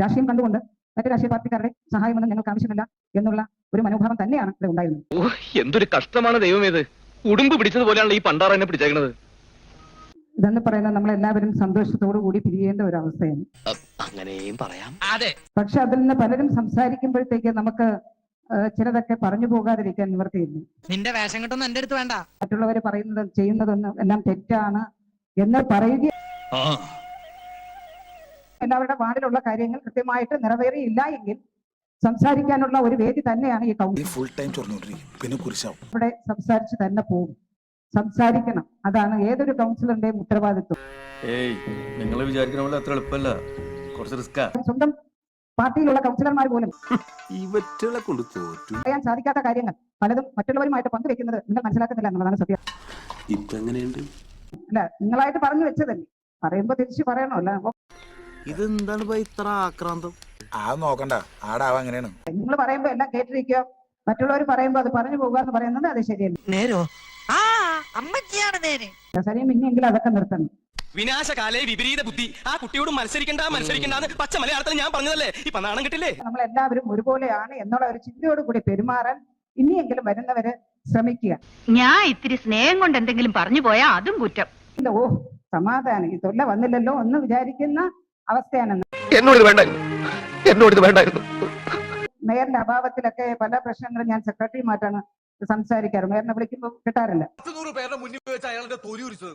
രാഷ്ട്രീയം കണ്ടുകൊണ്ട് മറ്റു രാഷ്ട്രീയ പാർട്ടിക്കാരുടെ സഹായമൊന്നും ഞങ്ങൾക്ക് ആവശ്യമില്ല എന്നുള്ള ഒരു മനോഭാവം തന്നെയാണ് ഇവിടെ ഉണ്ടായിരുന്നത്. എന്തൊരു കഷ്ടമാണ് ദൈവമേത്, ഉടുമ്പ് പിടിച്ചതുപോലെയാണല്ലോ ഈ പണ്ടാറെന്നെ പിടിച്ചേക്കുന്നത്. ഇതെന്ന് പറയുന്നത് നമ്മളെല്ലാവരും സന്തോഷത്തോടു കൂടി പിരിയേണ്ട ഒരു അവസ്ഥയാണ്. അങ്ങനെയും പറയാം. പക്ഷെ അതിൽ നിന്ന് പലരും സംസാരിക്കുമ്പോഴത്തേക്ക് നമുക്ക് ചിലതൊക്കെ പറഞ്ഞു പോകാതിരിക്കാൻ നിവർത്തിയില്ല. നിന്റെ വേഷം കെട്ടൊന്നും എന്റെ അടുത്ത് വേണ്ട. മറ്റുള്ളവർ പറയുന്നത് ചെയ്യുന്നതൊന്നും എല്ലാം തെറ്റാണ് എന്ന് പറയുക, എല്ലാവരുടെ വാർഡിലുള്ള കാര്യങ്ങൾ കൃത്യമായിട്ട് നിറവേറിയില്ല എങ്കിൽ സംസാരിക്കാനുള്ള ഒരു വേദി തന്നെയാണ് ഈ കൗൺസിൽ. ഇവിടെ സംസാരിച്ച് തന്നെ പോകും, സംസാരിക്കണം. അതാണ് ഏതൊരു കൗൺസിലറിന്റെയും ഉത്തരവാദിത്വം. സ്വന്തം പാർട്ടിയിലുള്ള കൗൺസിലർമാർ പോലും പറയാൻ സാധിക്കാത്ത കാര്യങ്ങൾ പലതും മറ്റുള്ളവരുമായിട്ട് പങ്കുവെക്കുന്നത് നിങ്ങൾ മനസ്സിലാക്കുന്നില്ല എന്നുള്ളതാണ് സത്യം. അല്ല, നിങ്ങളായിട്ട് പറഞ്ഞു വെച്ചതല്ലേ, പറയുമ്പോ തിരിച്ചു പറയണമല്ലോ. ഇതെന്താണ് ഇത്ര ആക്രാന്തം? നോക്കണ്ട, ആടാവാ അങ്ങനെയാണ്. നിങ്ങൾ പറയുമ്പോ എല്ലാം കേട്ടിരിക്കുക, മറ്റുള്ളവർ പറയുമ്പോ അത് പറഞ്ഞു പോകുക എന്ന് പറയുന്നത് അത് ശരിയല്ല. നേരോ അമ്മച്ചിയാണ് നേരെ. സരിയും ഇനിയെങ്കിലും അതൊക്കെ നിർത്തണം. വിനാശകാലേ വിപരീത ബുദ്ധി. ആ കുട്ടിയോട് മത്സരിക്കണ്ടെന്ന് പച്ച മലയാളത്തിൽ ഞാൻ പറഞ്ഞതല്ലേ, ഇപ്പൊ നാണം കിട്ടില്ലേ? നമ്മളെല്ലാവരും ഒരുപോലെയാണ് എന്നുള്ള ഒരു ചിന്തയോട് കൂടി പെരുമാറാൻ ഇനിയെങ്കിലും വരുന്നവര് ശ്രമിക്കുക. ഞാൻ ഇത്തിരി സ്നേഹം കൊണ്ട് എന്തെങ്കിലും പറഞ്ഞു പോയാ അതും കുറ്റം. ഓ സമാധാനം, ഈ തൊല്ല വന്നില്ലല്ലോ എന്ന് വിചാരിക്കുന്ന അവസ്ഥയാണ്. എന്നോട് വേണ്ടായിരുന്നു. മേയറിന്റെ അഭാവത്തിലൊക്കെ പല പ്രശ്നങ്ങളും ഞാൻ സെക്രട്ടറിയുമായിട്ടാണ് സംസാരിക്കാറ്. മേയറിനെ വിളിക്കുമ്പോൾ കിട്ടാറില്ല. 10 പേരുടെ മുന്നിൽ വെച്ച് അയാളുടെ തൊലി ഉരിച്ചത്